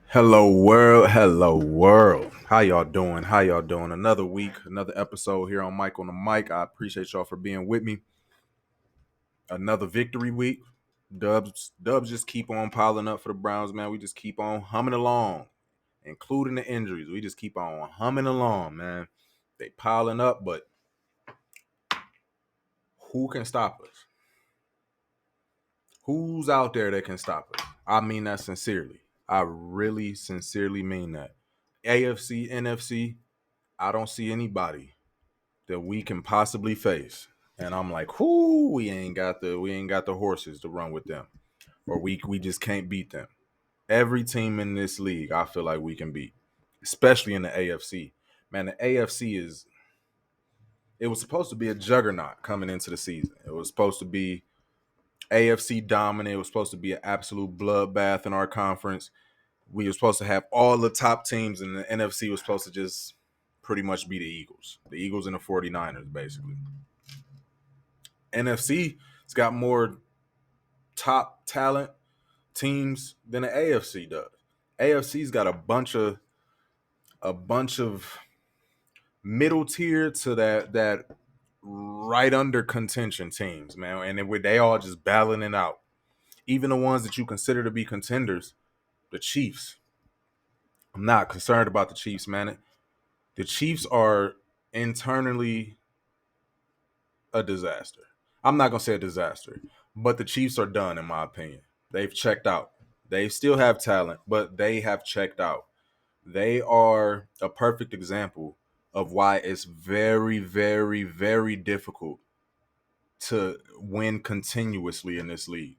Hello world, hello world. How y'all doing? How y'all doing? Another week, another episode here on Mike on the Mic. I appreciate y'all for being with me. Another victory week. Dubs just keep on piling up for the Browns, man. We just keep on humming along, including the injuries. We just keep on humming along, man. They piling up, but who can stop us? Who's out there that can stop us? I mean that sincerely. I really sincerely mean that. AFC, NFC, I don't see anybody that we can possibly face. And I'm like, whoo, we ain't got the horses to run with them. Or we just can't beat them. Every team in this league, I feel like we can beat. Especially in the AFC. Man, the AFC is it was supposed to be a juggernaut coming into the season. It was supposed to be AFC dominant. It was supposed to be an absolute bloodbath in our conference. We were supposed to have all the top teams, and the NFC was supposed to just pretty much be the Eagles. The Eagles and the 49ers, basically. NFC has got more top talent teams than the AFC does. AFC's got a bunch of middle tier to that right under contention teams, man, and they all just battling it out. Even the ones that you consider to be contenders, the Chiefs. I'm not concerned about the Chiefs, man. The Chiefs are internally a disaster. I'm not gonna say a disaster, but the Chiefs are done, in my opinion. They've checked out. They still have talent, but they have checked out. They are a perfect example of why it's very, very, very difficult to win continuously in this league.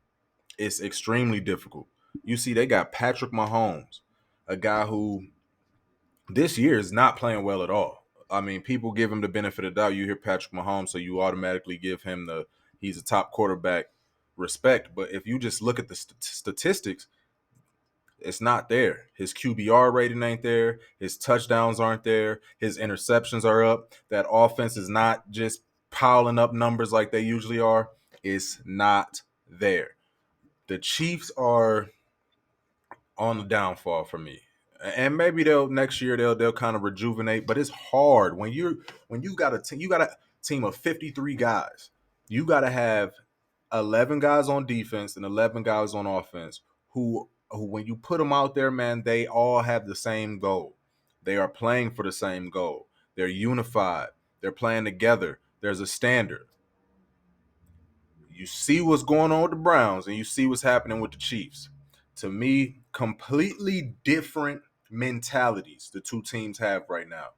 It's extremely difficult. You see, they got Patrick Mahomes, a guy who this year is not playing well at all. I mean, people give him the benefit of the doubt. You hear Patrick Mahomes, so you automatically give him the he's a top quarterback respect. But if you just look at the statistics, it's not there. His QBR rating ain't there. His touchdowns aren't there. His interceptions are up. That offense is not just piling up numbers like they usually are. It's not there. The Chiefs are on the downfall for me. And maybe they'll next year they'll kind of rejuvenate, but it's hard when you got a team of 53 guys. You got to have 11 guys on defense and 11 guys on offense who when you put them out there, man, they all have the same goal. They are playing for the same goal. They're unified. They're playing together. There's a standard. You see what's going on with the Browns and you see what's happening with the Chiefs. To me, completely different mentalities the two teams have right now.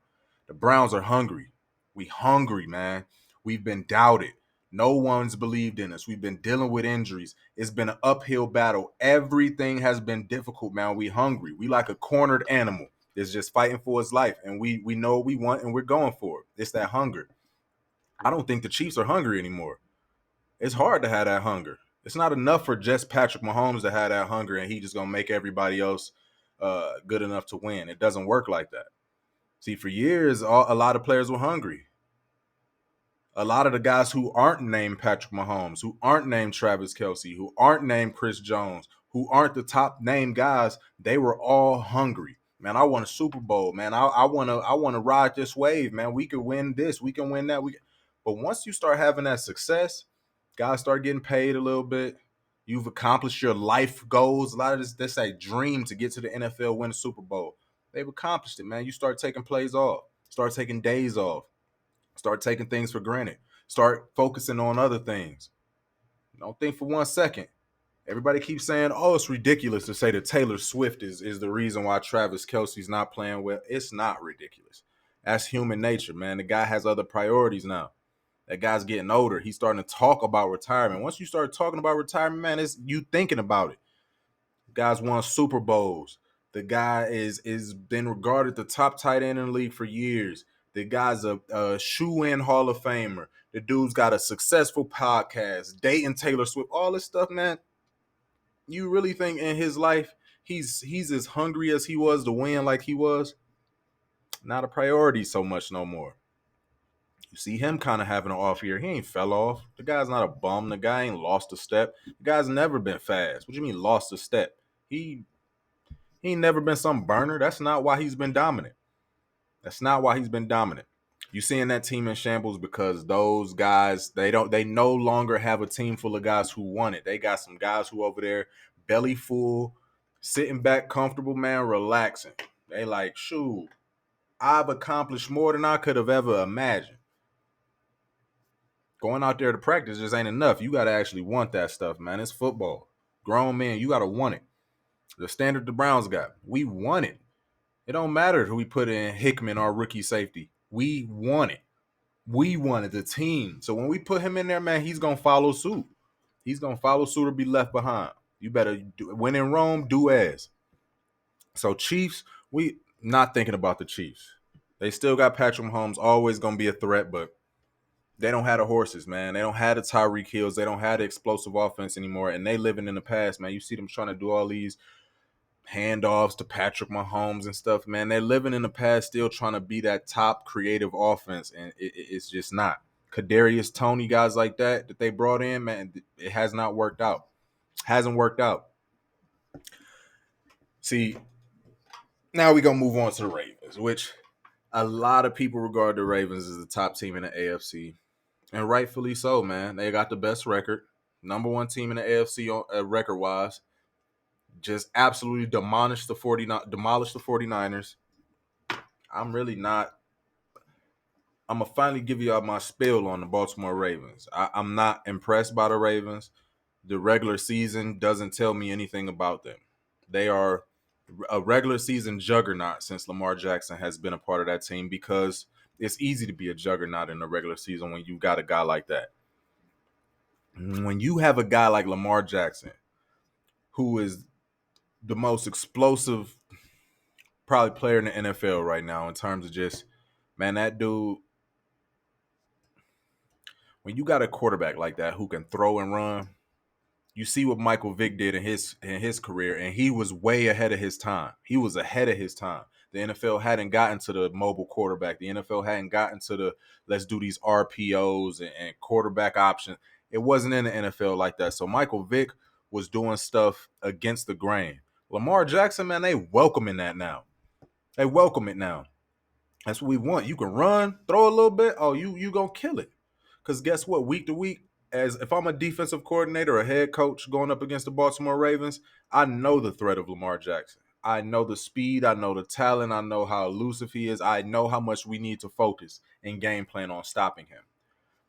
The Browns are hungry. We hungry, man. We've been doubted. No one's believed in us. We've been dealing with injuries. It's been an uphill battle. Everything has been difficult, man. We hungry. We like a cornered animal that's just fighting for his life. And we know what we want and we're going for it. It's that hunger. I don't think the Chiefs are hungry anymore. It's hard to have that hunger. It's not enough for just Patrick Mahomes to have that hunger and he just gonna make everybody else good enough to win. It doesn't work like that. See, for years, a lot of players were hungry. A lot of the guys who aren't named Patrick Mahomes, who aren't named Travis Kelsey, who aren't named Chris Jones, who aren't the top name guys, they were all hungry. Man, I want a Super Bowl, man. I wanna ride this wave, man. We could win this, we can win that. But once you start having that success, guys start getting paid a little bit. You've accomplished your life goals. A lot of this a dream to get to the NFL, win a Super Bowl. They've accomplished it, man. You start taking plays off, start taking days off, start taking things for granted, start focusing on other things. Don't think for 1 second. Everybody keeps saying, oh, it's ridiculous to say that Taylor Swift is the reason why Travis Kelsey's not playing well. It's not ridiculous. That's human nature, man. The guy has other priorities now. That guy's getting older. He's starting to talk about retirement. Once you start talking about retirement, man, it's you thinking about it. The guy's won Super Bowls. The guy is been regarded the top tight end in the league for years. The guy's a shoe-in Hall of Famer. The dude's got a successful podcast, dating Taylor Swift, all this stuff, man. You really think in his life he's as hungry as he was to win like he was? Not a priority so much no more. You see him kind of having an off year. He ain't fell off. The guy's not a bum. The guy ain't lost a step. The guy's never been fast. What do you mean lost a step? He He ain't never been some burner. That's not why he's been dominant. That's not why he's been dominant. You seeing that team in shambles because those guys, they no longer have a team full of guys who want it. They got some guys who over there belly full, sitting back comfortable, man, relaxing. They like, shoot, I've accomplished more than I could have ever imagined. Going out there to practice just ain't enough. You got to actually want that stuff, man. It's football. Grown men, you got to want it. The standard the Browns got, we want it. It don't matter who we put in Hickman, our rookie safety. We want it. We wanted the team. So when we put him in there, man, he's going to follow suit. He's going to follow suit or be left behind. You better when in Rome, do as. So Chiefs, we not thinking about the Chiefs. They still got Patrick Mahomes, always going to be a threat, but they don't have the horses, man. They don't have the Tyreek Hills. They don't have the explosive offense anymore, and they living in the past, man. You see them trying to do all these handoffs to Patrick Mahomes and stuff, man. They're living in the past, still trying to be that top creative offense, and it's just not. Kadarius Toney, guys like that they brought in, man, it has not worked out. Hasn't worked out. See, now we're going to move on to the Ravens, which a lot of people regard the Ravens as the top team in the AFC. And rightfully so, man. They got the best record. Number one team in the AFC record-wise. Just absolutely demolished the 49ers. I'm really not. I'm going to finally give you all my spiel on the Baltimore Ravens. I'm not impressed by the Ravens. The regular season doesn't tell me anything about them. They are a regular season juggernaut since Lamar Jackson has been a part of that team because it's easy to be a juggernaut in the regular season when you got a guy like that. When you have a guy like Lamar Jackson, who is the most explosive probably player in the NFL right now in terms of just, man, that dude, when you got a quarterback like that who can throw and run, you see what Michael Vick did in his career, and he was way ahead of his time. He was ahead of his time. The NFL hadn't gotten to the mobile quarterback. The NFL hadn't gotten to the let's do these RPOs and quarterback options. It wasn't in the NFL like that. So Michael Vick was doing stuff against the grain. Lamar Jackson, man, they welcoming that now. They welcome it now. That's what we want. You can run, throw a little bit. Oh, you gonna kill it. Because guess what? Week to week, as if I'm a defensive coordinator or a head coach going up against the Baltimore Ravens, I know the threat of Lamar Jackson. I know the speed. I know the talent. I know how elusive he is. I know how much we need to focus and game plan on stopping him.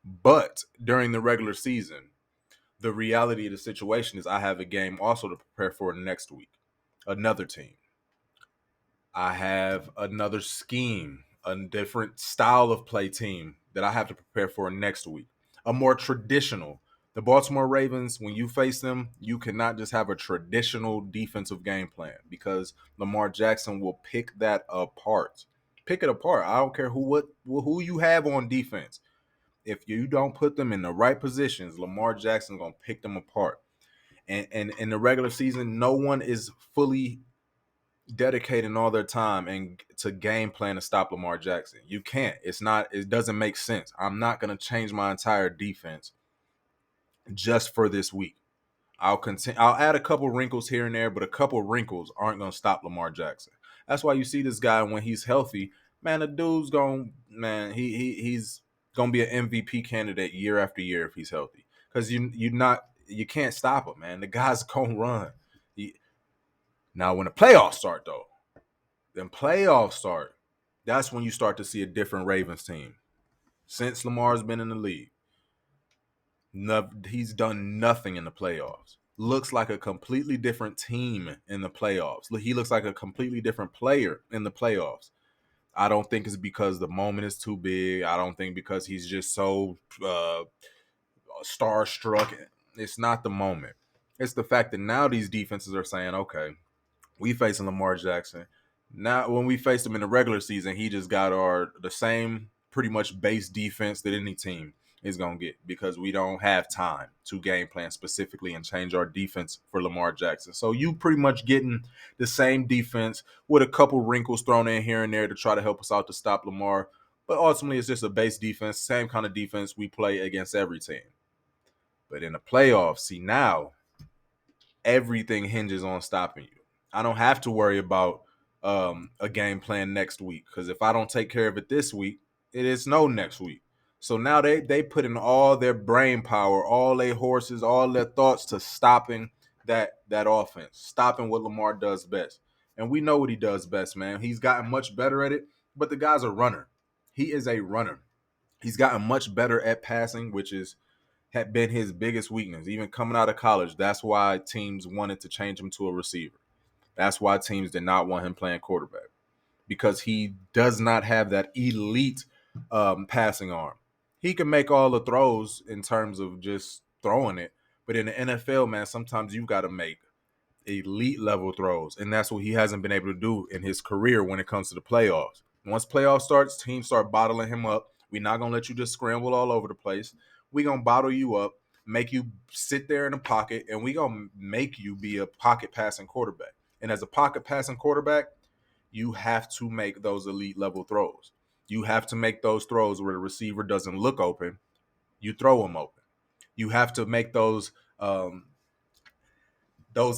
But during the regular season, the reality of the situation is I have a game also to prepare for next week. Another team. I have another scheme, a different style of play team that I have to prepare for next week. A more traditional. The Baltimore Ravens, when you face them, you cannot just have a traditional defensive game plan because Lamar Jackson will pick that apart. Pick it apart. I don't care who you have on defense. If you don't put them in the right positions, Lamar Jackson's going to pick them apart. And in the regular season, no one is fully dedicating all their time and to game plan to stop Lamar Jackson. You can't. It doesn't make sense. I'm not going to change my entire defense just for this week. I'll add a couple wrinkles here and there, but a couple wrinkles aren't going to stop Lamar Jackson. That's why you see this guy when he's healthy, man, the dude's going, man, he's going to be an MVP candidate year after year if he's healthy. Cuz you can't stop him, man. The guy's going to run. Now when the playoffs start though, that's when you start to see a different Ravens team. Since Lamar's been in the league, he's done nothing in the playoffs. Looks like a completely different team in the playoffs. He looks like a completely different player in the playoffs. I don't think it's because the moment is too big. I don't think because he's just so starstruck. It's not the moment. It's the fact that now these defenses are saying, okay, we facing Lamar Jackson. Now, when we faced him in the regular season, he just got the same pretty much base defense that any team is going to get because we don't have time to game plan specifically and change our defense for Lamar Jackson. So you pretty much getting the same defense with a couple wrinkles thrown in here and there to try to help us out to stop Lamar. But ultimately, it's just a base defense, same kind of defense we play against every team. But in the playoffs, see now, everything hinges on stopping you. I don't have to worry about a game plan next week, because if I don't take care of it this week, it is no next week. So now they put in all their brain power, all their horses, all their thoughts to stopping that offense, stopping what Lamar does best. And we know what he does best, man. He's gotten much better at it, but the guy's a runner. He is a runner. He's gotten much better at passing, which is had been his biggest weakness. Even coming out of college, that's why teams wanted to change him to a receiver. That's why teams did not want him playing quarterback, because he does not have that elite passing arm. He can make all the throws in terms of just throwing it, but in the NFL, man, sometimes you got to make elite level throws, and that's what he hasn't been able to do in his career when it comes to the playoffs. Once playoffs starts, teams start bottling him up. We're not gonna let you just scramble all over the place. We're gonna bottle you up, make you sit there in the pocket, and we're gonna make you be a pocket passing quarterback. And as a pocket passing quarterback, you have to make those elite level throws. You have to make those throws where the receiver doesn't look open. You throw them open. You have to make those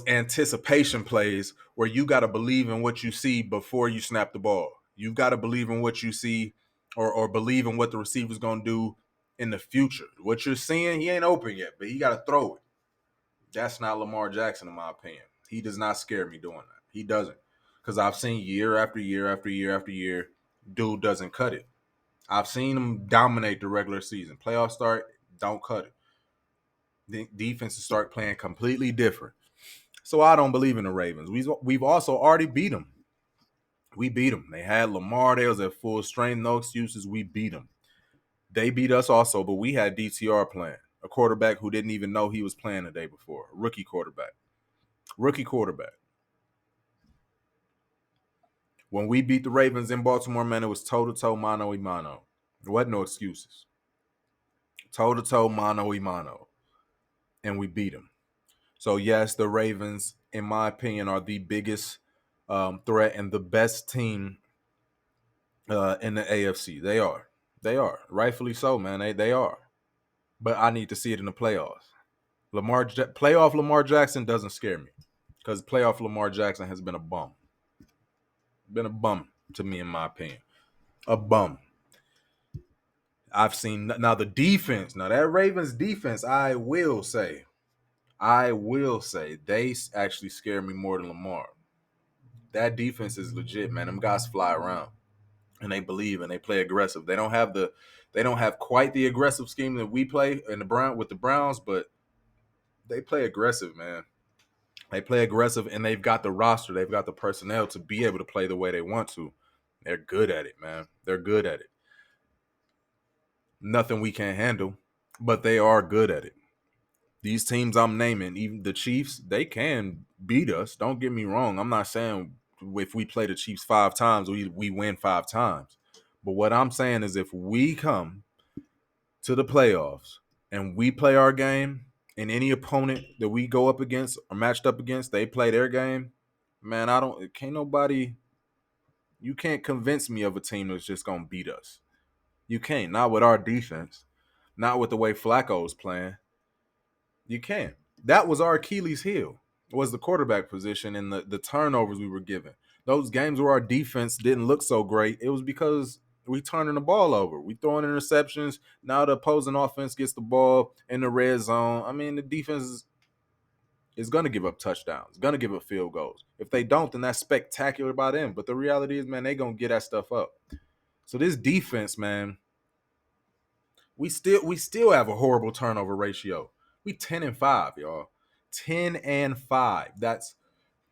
anticipation plays where you got to believe in what you see before you snap the ball. You've got to believe in what you see, or believe in what the receiver's going to do in the future. What you're seeing, he ain't open yet, but he got to throw it. That's not Lamar Jackson, in my opinion. He does not scare me doing that. He doesn't. Because I've seen year after year after year after year, dude doesn't cut it. I've seen him dominate the regular season. Playoff start, don't cut it. The defenses start playing completely different. So I don't believe in the Ravens. We've also already beat them. We beat them. They had Lamar. They was at full strength. No excuses. We beat them. They beat us also, but we had DTR playing. A quarterback who didn't even know he was playing the day before. Rookie quarterback. Rookie quarterback. When we beat the Ravens in Baltimore, man, it was toe-to-toe, mano-a-mano. There wasn't no excuses. Toe-to-toe, mano-a-mano. And we beat them. So, yes, the Ravens, in my opinion, are the biggest threat and the best team in the AFC. They are. They are. Rightfully so, man. They are. But I need to see it in the playoffs. Playoff Lamar Jackson doesn't scare me, because playoff Lamar Jackson has been a bum. Been a bum to me, in my opinion. A bum. I've seen now the defense. Now that Ravens defense, I will say, they actually scare me more than Lamar. That defense is legit, man. Them guys fly around and they believe and they play aggressive. They don't have quite the aggressive scheme that we play in the Browns, but they play aggressive, man. They play aggressive, and they've got the roster, they've got the personnel to be able to play the way they want to. They're good at it, man. They're good at it. Nothing we can't handle, but they are good at it. These teams I'm naming, even the Chiefs, they can beat us. Don't get me wrong. I'm not saying if we play the Chiefs 5 times, we win 5 times. But what I'm saying is if we come to the playoffs and we play our game, and any opponent that we go up against or matched up against, they play their game, man, you can't convince me of a team that's just going to beat us. You can't. Not with our defense. Not with the way Flacco's playing. You can't. That was our Achilles heel, was the quarterback position and the turnovers we were given. Those games where our defense didn't look so great, it was because we turning the ball over. We throwing interceptions. Now the opposing offense gets the ball in the red zone. I mean, the defense is going to give up touchdowns, going to give up field goals. If they don't, then that's spectacular by them. But the reality is, man, they going to get that stuff up. So this defense, man, we still have a horrible turnover ratio. We 10-5, y'all. 10-5.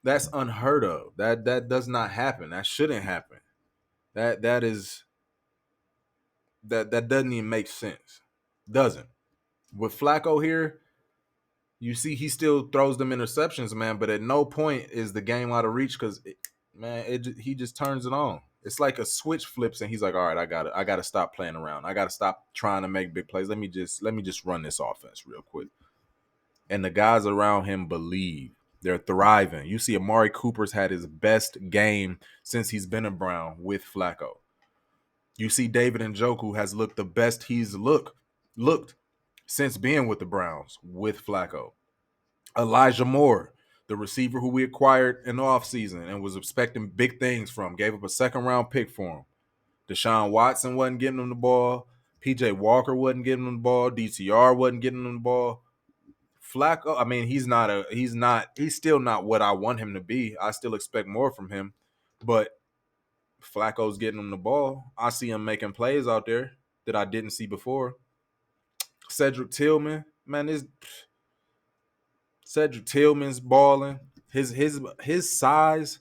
That's unheard of. That does not happen. That shouldn't happen. That doesn't even make sense. Doesn't. With Flacco here, you see he still throws them interceptions, man, but at no point is the game out of reach, because he just turns it on. It's like a switch flips and he's like, all right, I gotta stop playing around. I gotta stop trying to make big plays. Let me just run this offense real quick. And the guys around him believe. They're thriving. You see Amari Cooper's had his best game since he's been a Brown with Flacco. You see David Njoku has looked the best he's looked since being with the Browns with Flacco. Elijah Moore The receiver who we acquired in the offseason and was expecting big things from, gave up a second-round pick for him. Deshaun Watson wasn't getting him the ball. PJ Walker wasn't getting him the ball. DTR wasn't getting him the ball. Flacco, I mean, he's still not what I want him to be. I still expect more from him. But Flacco's getting him the ball. I see him making plays out there that I didn't see before. Cedric Tillman, man, this Cedric Tillman's balling. His size,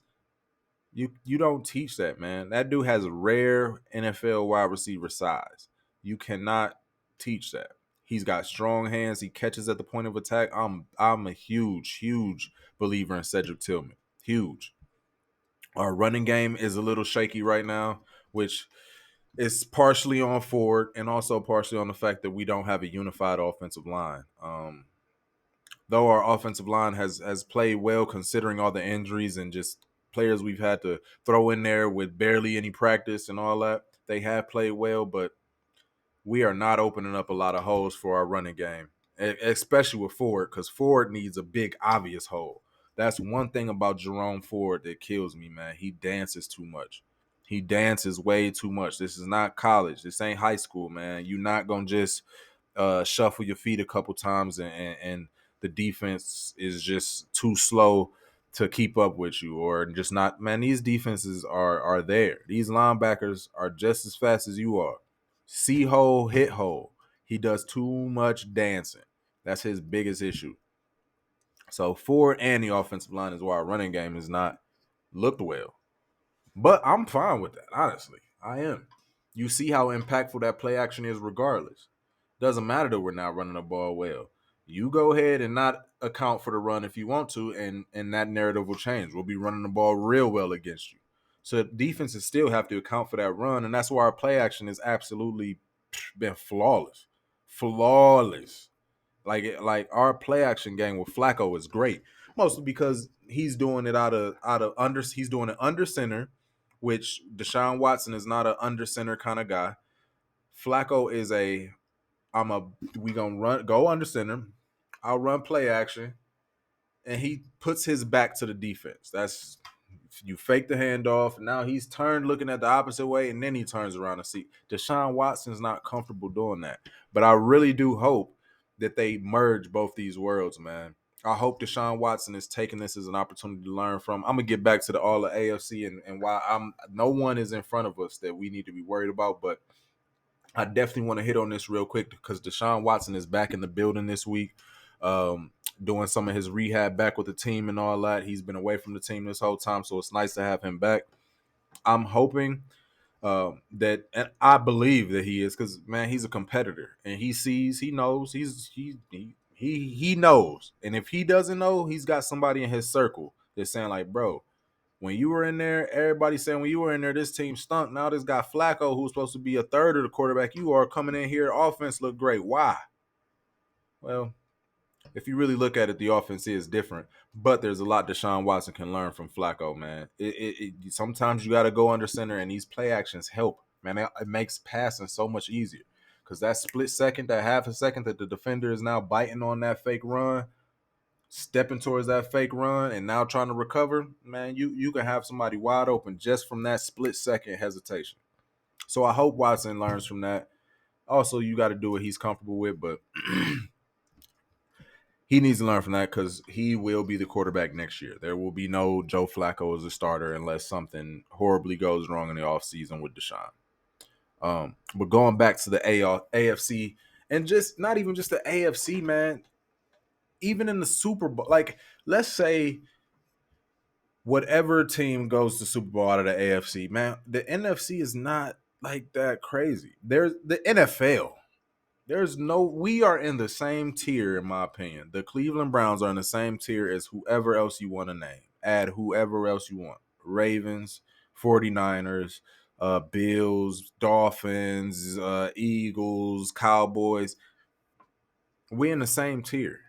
you don't teach that, man. That dude has rare NFL wide receiver size. You cannot teach that. He's got strong hands. He catches at the point of attack. I'm a huge believer in Cedric Tillman. Huge. Our running game is a little shaky right now, which is partially on Ford and also partially on the fact that we don't have a unified offensive line. Though our offensive line has played well considering all the injuries and just players we've had to throw in there with barely any practice and all that, they have played well, but we are not opening up a lot of holes for our running game, especially with Ford, because Ford needs a big, obvious hole. That's one thing about Jerome Ford that kills me, man. He dances too much. He dances way too much. This is not college. This ain't high school, man. You're not going to just shuffle your feet a couple times and the defense is just too slow to keep up with you, or just not. Man, these defenses are there. These linebackers are just as fast as you are. See hole, hit hole. He does too much dancing. That's his biggest issue. So Ford and the offensive line is why our running game has not looked well. But I'm fine with that, honestly. I am. You see how impactful that play action is regardless. Doesn't matter that we're not running the ball well. You go ahead and not account for the run if you want to, and that narrative will change. We'll be running the ball real well against you. So defenses still have to account for that run, and that's why our play action has absolutely been flawless. Flawless. Like our play action game with Flacco is great. Mostly because he's doing it out of he's doing it under center, which Deshaun Watson is not an under center kind of guy. Flacco is we gonna go under center. I'll run play action, and he puts his back to the defense. That's you fake the handoff. And now he's turned looking at the opposite way, and then he turns around and see. Deshaun Watson's not comfortable doing that. But I really do hope that they merge both these worlds, man. I hope Deshaun Watson is taking this as an opportunity to learn from. I'm gonna get back to all the AFC and why no one is in front of us that we need to be worried about, but I definitely want to hit on this real quick because Deshaun Watson is back in the building this week, doing some of his rehab back with the team and all that. He's been away from the team this whole time, so it's nice to have him back. I'm hoping that, and I believe that he is, because man, he's a competitor and he sees, he knows, he knows, and if he doesn't know, he's got somebody in his circle that's saying like, bro, when you were in there, everybody's saying when you were in there, this team stunk. Now this guy Flacco, who's supposed to be a third of the quarterback you are, coming in here, offense look great. Why? Well, if you really look at it, the offense is different, but there's a lot Deshaun Watson can learn from Flacco, man. Sometimes you got to go under center, and these play actions help, man. It makes passing so much easier because that split second, that half a second that the defender is now biting on that fake run, stepping towards that fake run, and now trying to recover, man, you can have somebody wide open just from that split second hesitation. So I hope Watson learns from that. Also, you got to do what he's comfortable with, but he needs to learn from that because he will be the quarterback next year. There will be no Joe Flacco as a starter unless something horribly goes wrong in the offseason with Deshaun. But going back to the AFC, and just not even just the AFC, man, even in the Super Bowl, like let's say whatever team goes to Super Bowl out of the AFC, man, the NFC is not like that crazy. There's the NFL. We are in the same tier, in my opinion. The Cleveland Browns are in the same tier as whoever else you want to name. Add whoever else you want. Ravens, 49ers, Bills, Dolphins, Eagles, Cowboys. We in the same tier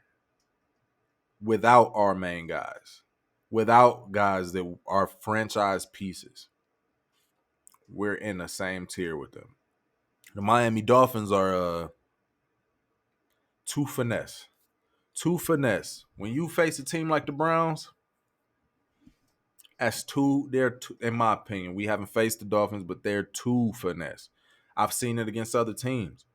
without our main guys. Without guys that are franchise pieces. We're in the same tier with them. The Miami Dolphins are too finesse. Too finesse. When you face a team like the Browns, that's too. They're too, in my opinion. We haven't faced the Dolphins, but they're too finesse. I've seen it against other teams,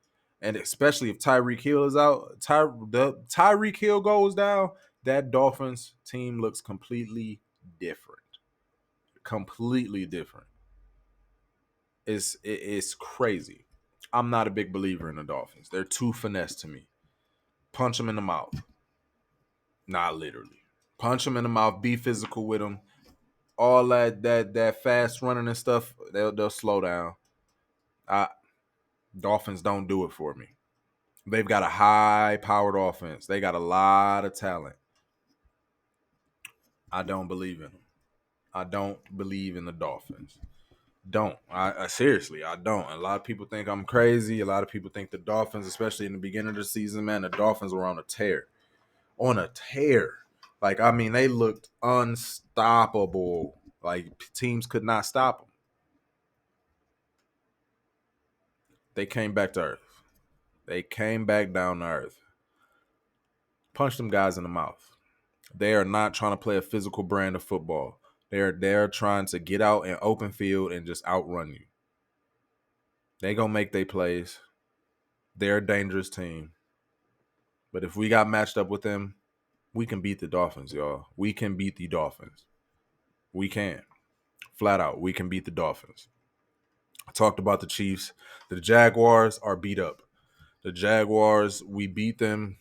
and especially if Tyreek Hill is out, Tyreek Hill goes down, that Dolphins team looks completely different. Completely different. It's crazy. I'm not a big believer in the Dolphins. They're too finesse to me. Punch them in the mouth. Not literally. Punch them in the mouth. Be physical with them. All that fast running and stuff, they'll slow down. I Dolphins don't do it for me. They've got a high-powered offense. They got a lot of talent. I don't believe in them. I don't believe in the Dolphins. Don't. I seriously, I don't. A lot of people think I'm crazy. A lot of people think the Dolphins, especially in the beginning of the season, man, the Dolphins were on a tear. On a tear. Like, I mean, they looked unstoppable. Like, teams could not stop them. They came back to earth. They came back down to earth. Punch them guys in the mouth. They are not trying to play a physical brand of football. They're trying to get out in open field and just outrun you. They gonna make their plays. They're a dangerous team. But if we got matched up with them, we can beat the Dolphins, y'all. We can beat the Dolphins. We can. Flat out, we can beat the Dolphins. I talked about the Chiefs. The Jaguars are beat up. The Jaguars, we beat them.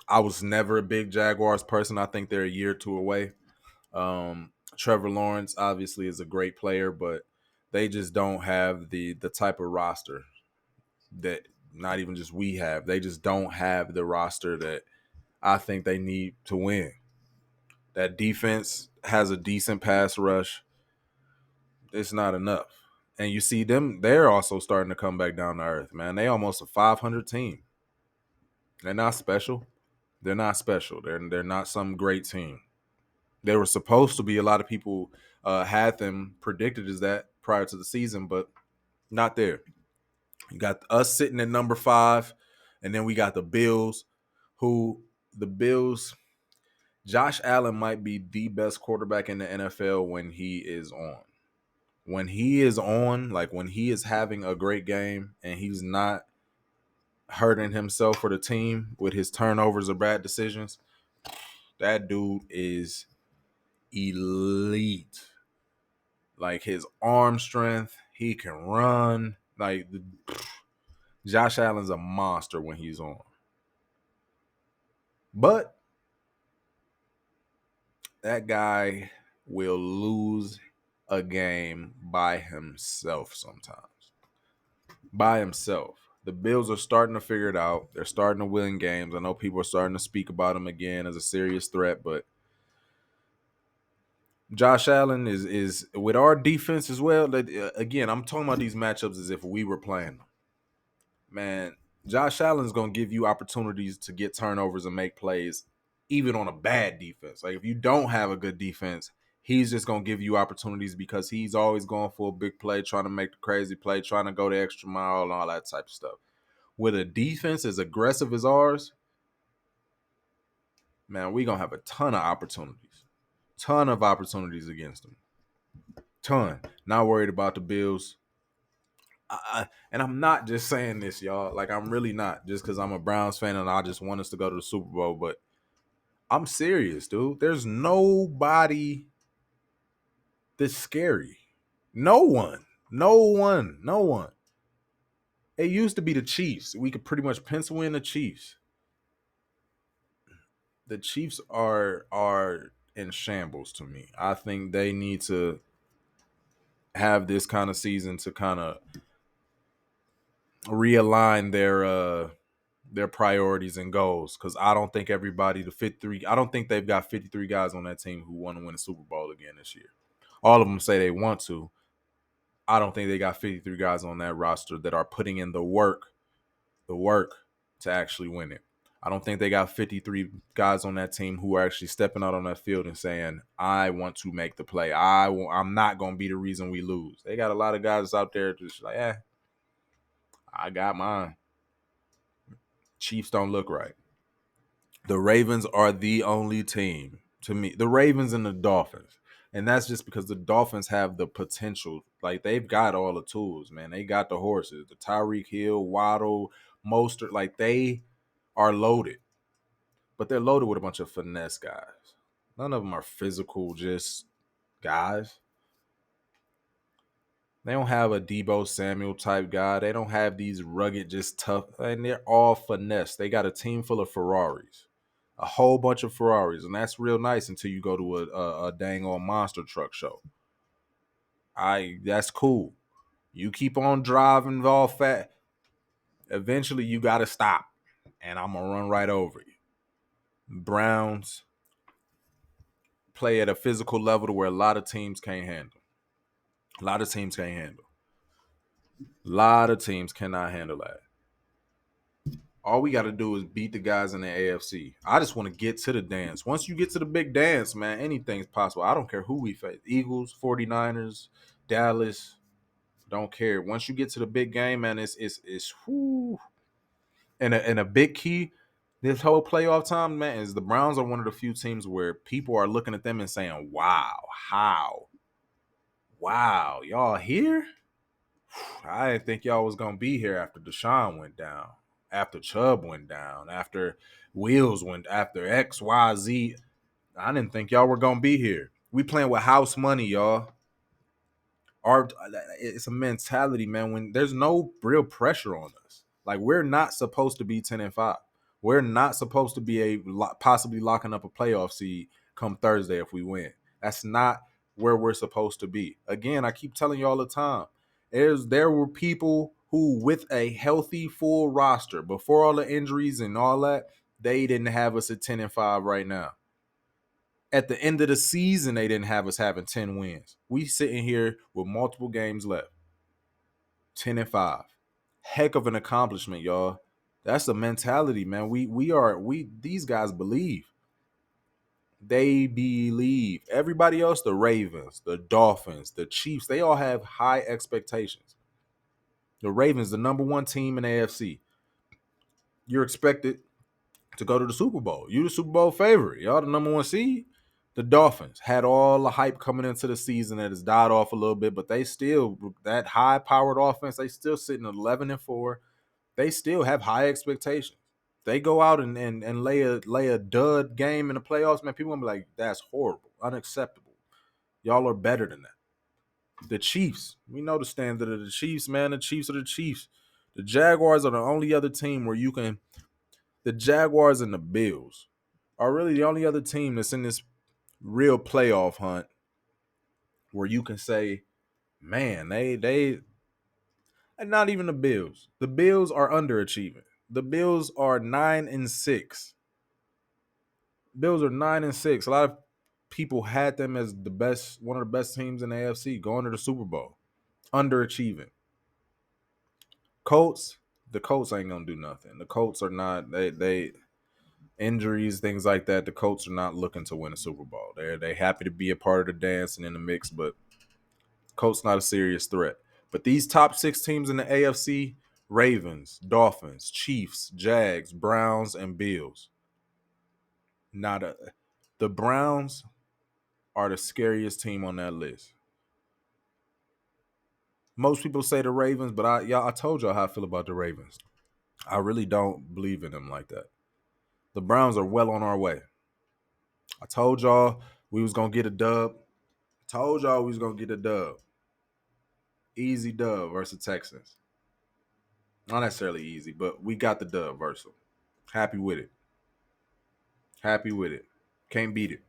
I was never a big Jaguars person. I think they're a year or two away. Trevor Lawrence obviously is a great player, but they just don't have the type of roster that not even just we have. They just don't have the roster that I think they need to win. That defense has a decent pass rush. It's not enough. And you see them, they're also starting to come back down to earth, man. They almost a 500 team. They're not special. They're not special. They're not some great team. They were supposed to be. A lot of people had them predicted as that prior to the season, but not there. You got us sitting at number 5, and then we got the Bills, the Bills, Josh Allen might be the best quarterback in the NFL when he is on. When he is on, like when he is having a great game and he's not hurting himself or the team with his turnovers or bad decisions, that dude is elite. Like his arm strength, he can run. Like Josh Allen's a monster when he's on. But that guy will lose a game by himself sometimes. By himself. The Bills are starting to figure it out. They're starting to win games. I know people are starting to speak about him again as a serious threat, but Josh Allen is with our defense as well. Again, I'm talking about these matchups as if we were playing them. Man, Josh Allen's going to give you opportunities to get turnovers and make plays, even on a bad defense. Like if you don't have a good defense, he's just going to give you opportunities because he's always going for a big play, trying to make the crazy play, trying to go the extra mile and all that type of stuff. With a defense as aggressive as ours, man, we're going to have a ton of opportunities. Ton of opportunities against them. Ton. Not worried about the Bills. And I'm not just saying this, y'all. Like, I'm really not. Just because I'm a Browns fan and I just want us to go to the Super Bowl. But I'm serious, dude. There's nobody that's scary. No one. No one. No one. It used to be the Chiefs. We could pretty much pencil in the Chiefs. The Chiefs are in shambles to me. I think they need to have this kind of season to kind of realign their priorities and goals, because I don't think everybody, the 53, I don't think they've got 53 guys on that team who want to win a Super Bowl again this year. All of them say they want to. I don't think they got 53 guys on that roster that are putting in the work to actually win it. I don't think they got 53 guys on that team who are actually stepping out on that field and saying, I want to make the play. I'm not going to be the reason we lose. They got a lot of guys out there just like, I got mine. Chiefs don't look right. The Ravens are the only team to me. The Ravens and the Dolphins. And that's just because the Dolphins have the potential. Like, they've got all the tools, man. They got the horses, the Tyreek Hill, Waddle, Mostert. Like, they are loaded. But they're loaded with a bunch of finesse guys. None of them are physical, just guys. They don't have a Debo Samuel type guy. They don't have these rugged, just tough. And they're all finesse. They got a team full of Ferraris. A whole bunch of Ferraris. And that's real nice until you go to a dang old monster truck show. That's cool. You keep on driving all fat. Eventually, you got to stop. And I'm going to run right over you. Browns play at a physical level to where a lot of teams can't handle. A lot of teams can't handle. A lot of teams cannot handle that. All we got to do is beat the guys in the AFC. I just want to get to the dance. Once you get to the big dance, man, anything's possible. I don't care who we face. Eagles, 49ers, Dallas, don't care. Once you get to the big game, man, it's whoo. And a big key this whole playoff time, man, is the Browns are one of the few teams where people are looking at them and saying, wow, how? Wow, y'all here? I didn't think y'all was going to be here after Deshaun went down, after Chubb went down, after Wheels went, after X, Y, Z. I didn't think y'all were going to be here. We playing with house money, y'all. It's a mentality, man, when there's no real pressure on us. Like, we're not supposed to be 10-5. We're not supposed to be possibly locking up a playoff seed come Thursday if we win. That's not where we're supposed to be. Again, I keep telling you all the time. There were people who, with a healthy full roster, before all the injuries and all that, they didn't have us at 10-5 right now. At the end of the season, they didn't have us having 10 wins. We sitting here with multiple games left. 10-5. Heck of an accomplishment, y'all. That's the mentality, man. These guys believe. They believe. Everybody else, the Ravens, the Dolphins, the Chiefs, they all have high expectations. The Ravens, the number one team in AFC. You're expected to go to the Super Bowl. You the Super Bowl favorite. Y'all the number one seed. The Dolphins had all the hype coming into the season that has died off a little bit, but they still, that high-powered offense, they still sitting at 11-4. They still have high expectations. They go out and lay a dud game in the playoffs, man, people gonna be like, that's horrible, unacceptable. Y'all are better than that. The Chiefs, we know the standard of the Chiefs, man. The Chiefs are the Chiefs. The Jaguars are the only other team where you can. The Jaguars and the Bills are really the only other team that's in this real playoff hunt where you can say, man, they and not even the Bills. The Bills are underachieving. The Bills are 9-6. Bills are 9-6. A lot of people had them as the best, one of the best teams in the AFC going to the Super Bowl. Underachieving. The Colts ain't gonna do nothing. The Colts are not. They injuries, things like that. The Colts are not looking to win a Super Bowl. They happy to be a part of the dance and in the mix, but Colts not a serious threat. But these top six teams in the AFC: Ravens, Dolphins, Chiefs, Jags, Browns, and Bills. The Browns are the scariest team on that list. Most people say the Ravens, but I told y'all how I feel about the Ravens. I really don't believe in them like that. The Browns are well on our way. I told y'all we was gonna get a dub. Easy dub versus Texans. Not necessarily easy, but we got the dub versus them. Happy with it. Can't beat it.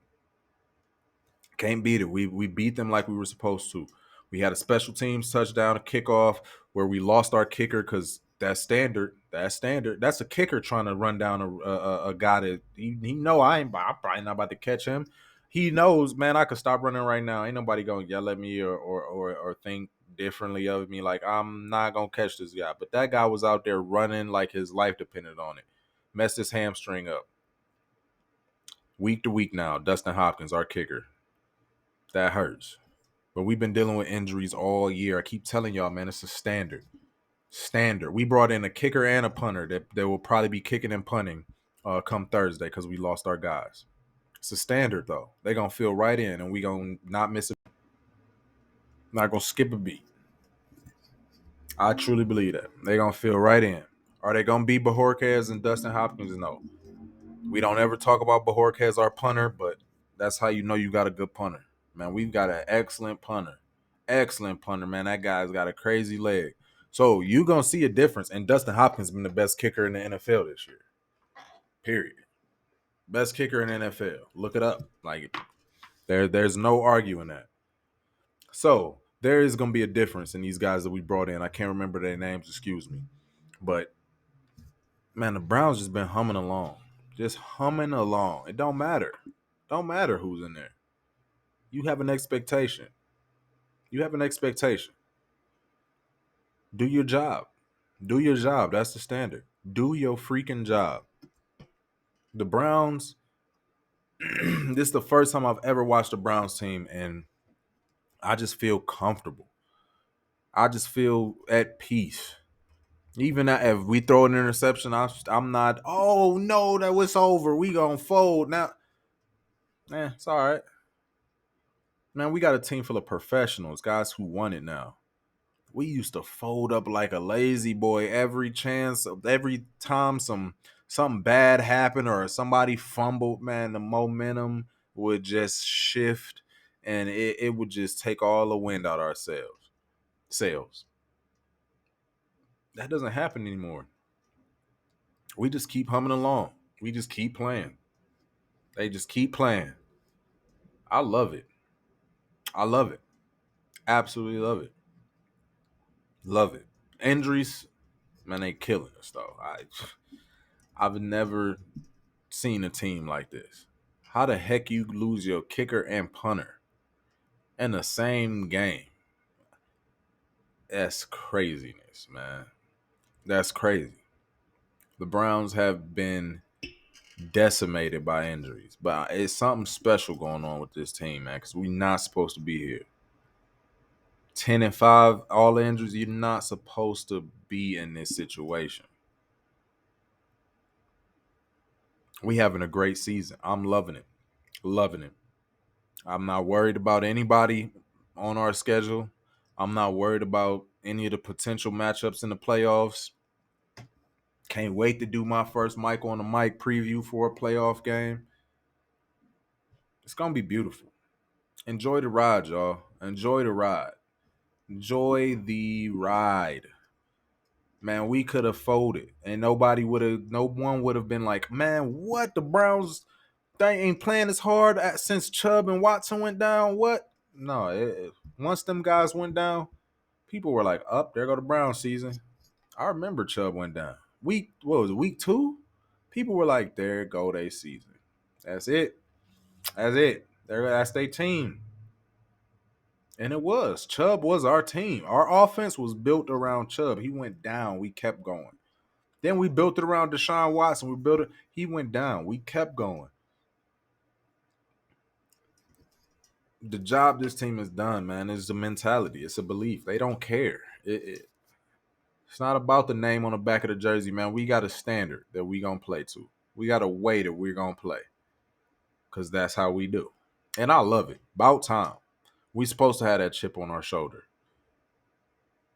We beat them like we were supposed to. We had a special teams touchdown, a kickoff where we lost our kicker because that's standard. That's a kicker trying to run down a guy that he know I'm probably not about to catch him. He knows, man, I could stop running right now. Ain't nobody gonna yell at me or think differently of me. Like, I'm not gonna catch this guy. But that guy was out there running like his life depended on it. Messed his hamstring up. Week to week now, Dustin Hopkins, our kicker. That hurts. But we've been dealing with injuries all year. I keep telling y'all, man, it's a standard. Standard. We brought in a kicker and a punter that will probably be kicking and punting come Thursday because we lost our guys. It's a standard though. They're gonna fill right in, and we gonna not miss a, not gonna skip a beat. I truly believe that they're gonna fill right in. Are they gonna be Bajorquez and Dustin Hopkins? No. We don't ever talk about Bajorquez, our punter, but that's how you know you got a good punter. Man, we've got an excellent punter. Excellent punter, man. That guy's got a crazy leg. So you're gonna see a difference. And Dustin Hopkins been the best kicker in the NFL this year. Period. Best kicker in the NFL. Look it up. Like there's no arguing that. So there is gonna be a difference in these guys that we brought in. I can't remember their names, excuse me. But man, the Browns just been humming along. Just humming along. It don't matter. Don't matter who's in there. You have an expectation. You have an expectation. Do your job. Do your job. That's the standard. Do your freaking job. The Browns, this is the first time I've ever watched the Browns team, and I just feel comfortable. I just feel at peace. Even if we throw an interception, I'm not, oh no, that was over. We gonna fold. Now, it's all right. Man, we got a team full of professionals, guys who won it now. We used to fold up like a lazy boy every chance, every time something bad happened or somebody fumbled, man, the momentum would just shift and it would just take all the wind out of our sails. That doesn't happen anymore. We just keep humming along. We just keep playing. They just keep playing. I love it. I love it. Absolutely love it. Love it. Injuries, man, they killing us though. I've never seen a team like this. How the heck you lose your kicker and punter in the same game? That's craziness, man. That's crazy. The Browns have been decimated by injuries, but it's something special going on with this team, man, because we're not supposed to be here. 10-5, all the injuries, you're not supposed to be in this situation. We having a great season. I'm loving it. Loving it. I'm not worried about anybody on our schedule. I'm not worried about any of the potential matchups in the playoffs. Can't wait to do my first Mike on the Mic preview for a playoff game. It's going to be beautiful. Enjoy the ride, y'all. Enjoy the ride. Enjoy the ride. Man, we could have folded and no one would have been like, man, what? The Browns, they ain't playing as hard since Chubb and Watson went down. What? No, once them guys went down, people were like, up, there go the Brown season. I remember Chubb went down. What was it, week 2? People were like, there go their season. That's it. That's it. That's their team. And it was. Chubb was our team. Our offense was built around Chubb. He went down. We kept going. Then we built it around Deshaun Watson. We built it. He went down. We kept going. The job this team has done, man, is a mentality. It's a belief. They don't care. It's not about the name on the back of the jersey, man. We got a standard that we going to play to. We got a way that we're going to play because that's how we do. And I love it. About time. We supposed to have that chip on our shoulder.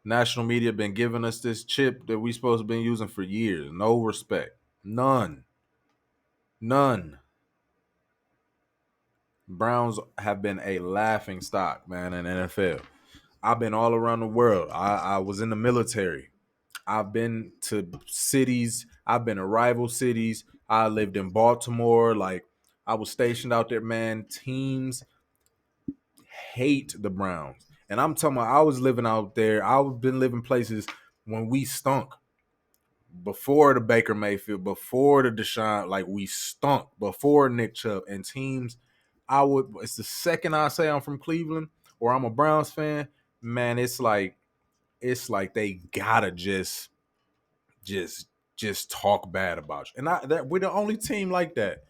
National media been giving us this chip that we supposed to been using for years. No respect. None. Browns have been a laughing stock, man, in the NFL. I've been all around the world. I was in the military. I've been to cities. I've been to rival cities. I lived in Baltimore. Like, I was stationed out there, man. Teams hate the Browns. And I'm talking about I was living out there. I've been living places when we stunk. Before the Baker Mayfield, before the Deshaun, like we stunk. Before Nick Chubb. And teams, it's the second I say I'm from Cleveland or I'm a Browns fan, man, it's like they gotta just talk bad about you. And we're the only team like that.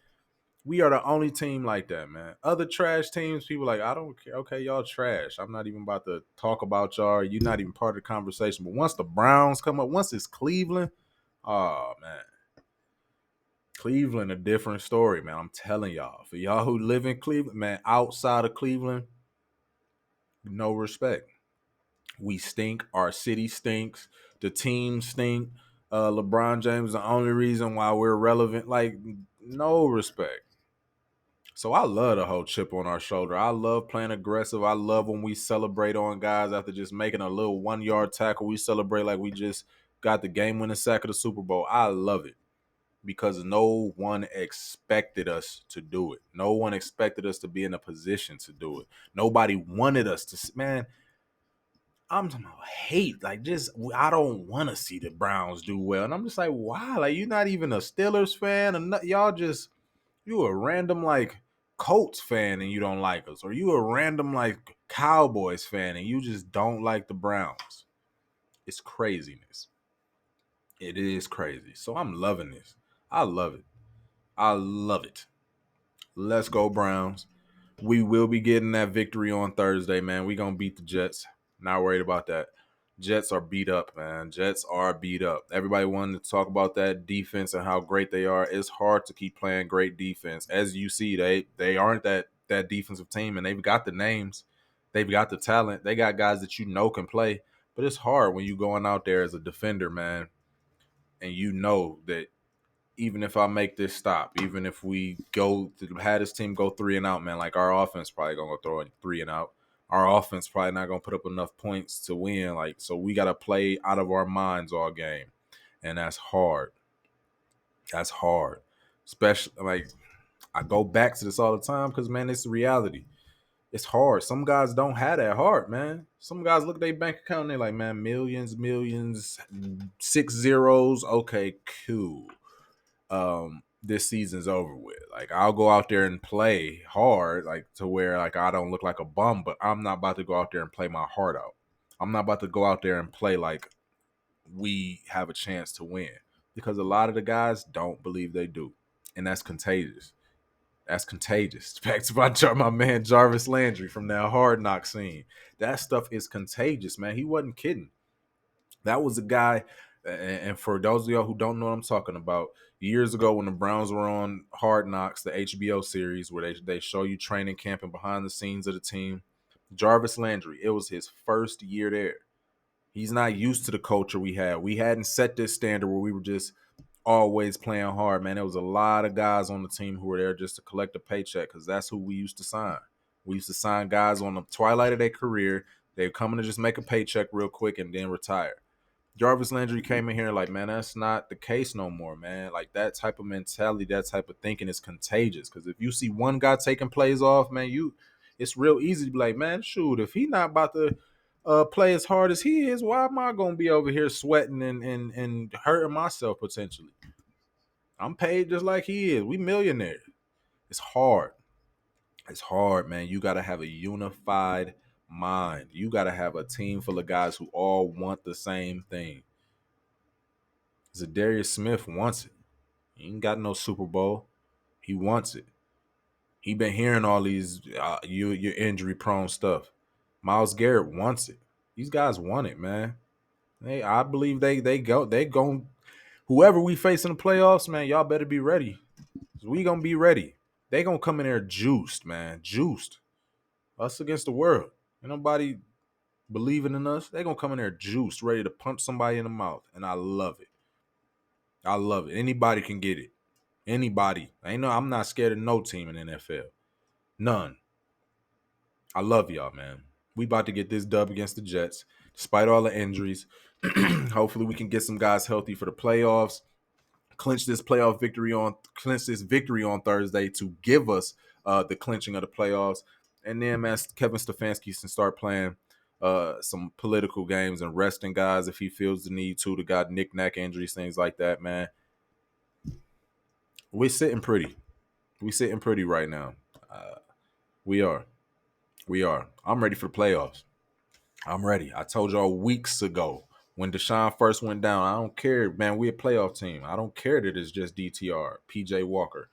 We are the only team like that, man. Other trash teams, people like, I don't care. Okay, y'all trash. I'm not even about to talk about y'all. You're not even part of the conversation. But once the Browns come up, once it's Cleveland, oh man. Cleveland, a different story, man. I'm telling y'all. For y'all who live in Cleveland, man, outside of Cleveland, no respect. We stink. Our city stinks. The team stink. LeBron James is the only reason why we're relevant. Like, no respect. So I love the whole chip on our shoulder. I love playing aggressive. I love when we celebrate on guys after just making a little 1 yard tackle. We celebrate like we just got the game winning sack of the Super Bowl. I love it because no one expected us to do it. No one expected us to be in a position to do it. Nobody wanted us to. Man, I'm talking about hate. Like, just I don't want to see the Browns do well, and I'm just like, why? Like, you're not even a Steelers fan, and y'all just you a random like Colts fan and you don't like us, or you a random like Cowboys fan and you just don't like the Browns. It's craziness. It is crazy. So I'm loving this. I love it. I love it. Let's go Browns. We will be getting that victory on Thursday, man. We gonna beat the Jets. Not worried about that. Jets are beat up, man. Jets are beat up. Everybody wanted to talk about that defense and how great they are. It's hard to keep playing great defense. As you see, they aren't that defensive team, and they've got the names, they've got the talent, they got guys that you know can play. But it's hard when you going out there as a defender, man, and you know that even if I make this stop, even if we go to have this team go 3-and-out, man, like our offense probably gonna go throw a 3-and-out. Our offense probably not gonna put up enough points to win. Like, so we gotta play out of our minds all game. And that's hard. That's hard. Especially like I go back to this all the time because man, it's the reality. It's hard. Some guys don't have that heart, man. Some guys look at their bank account and they're like, man, millions, 6 zeros. Okay, cool. This season's over with. Like, I'll go out there and play hard, like to where like I don't look like a bum, but I'm not about to go out there and play my heart out. I'm not about to go out there and play like we have a chance to win because a lot of the guys don't believe they do, and that's contagious. That's contagious. Back to my man Jarvis Landry from that Hard Knock scene. That stuff is contagious, man. He wasn't kidding. That was a guy, and for those of y'all who don't know what I'm talking about, years ago when the Browns were on Hard Knocks, the HBO series where they show you training camp and behind the scenes of the team, Jarvis Landry, it was his first year there. He's not used to the culture we had. We hadn't set this standard where we were just always playing hard, man. There was a lot of guys on the team who were there just to collect a paycheck because that's who we used to sign. We used to sign guys on the twilight of their career. They're coming to just make a paycheck real quick and then retire. Jarvis Landry came in here like, man, that's not the case no more, man. Like, that type of mentality, that type of thinking is contagious. Because if you see one guy taking plays off, man, it's real easy to be like, man, shoot, if he not about to play as hard as he is, why am I going to be over here sweating and hurting myself potentially? I'm paid just like he is. We millionaires. It's hard. It's hard, man. You got to have a unified mind. You got to have a team full of guys who all want the same thing. Zadarius Smith wants it. He ain't got no Super Bowl. He wants it. He been hearing all these your injury prone stuff. Myles Garrett wants it. These guys want it, man. I believe they go. Whoever we face in the playoffs, man, y'all better be ready. We gonna be ready. They gonna come in there juiced, man, juiced. Us against the world. Ain't nobody believing in us. They gonna come in there juiced, ready to punch somebody in the mouth, and I love it. I love it. Anybody can get it. Anybody. I'm not scared of no team in the NFL. None. I love y'all, man. We about to get this dub against the Jets, despite all the injuries. Hopefully we can get some guys healthy for the playoffs. Clinch this victory on Thursday to give us the clinching of the playoffs. And then, man, Kevin Stefanski can start playing some political games and resting guys if he feels the need to. The guy knick-knack injuries, things like that, man. We're sitting pretty. We sitting pretty right now. We are. I'm ready for the playoffs. I'm ready. I told y'all weeks ago when Deshaun first went down, I don't care, man. We a playoff team. I don't care that it's just DTR, PJ Walker.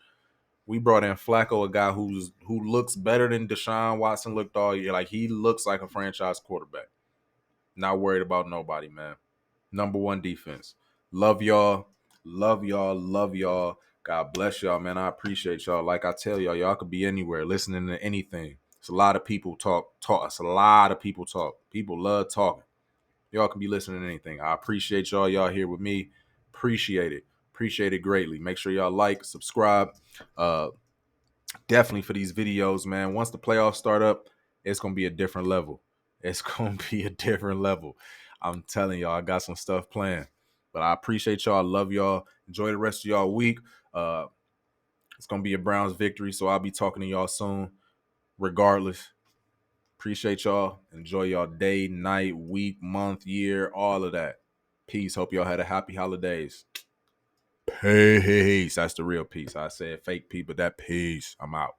We brought in Flacco, a guy who looks better than Deshaun Watson looked all year. Like, he looks like a franchise quarterback. Not worried about nobody, man. Number one defense. Love y'all. Love y'all. Love y'all. God bless y'all, man. I appreciate y'all. Like I tell y'all, y'all could be anywhere listening to anything. It's a lot of people talk. It's a lot of people talk. People love talking. Y'all can be listening to anything. I appreciate y'all. Y'all here with me. Appreciate it. Appreciate it greatly. Make sure y'all like, subscribe. Definitely for these videos, man. Once the playoffs start up, it's gonna be a different level. It's gonna be a different level. I'm telling y'all, I got some stuff planned. But I appreciate y'all. I love y'all. Enjoy the rest of y'all week. It's gonna be a Browns victory, so I'll be talking to y'all soon. Regardless, appreciate y'all. Enjoy y'all day, night, week, month, year, all of that. Peace. Hope y'all had a happy holidays. Peace. That's the real peace. I said fake peace, but that peace. I'm out.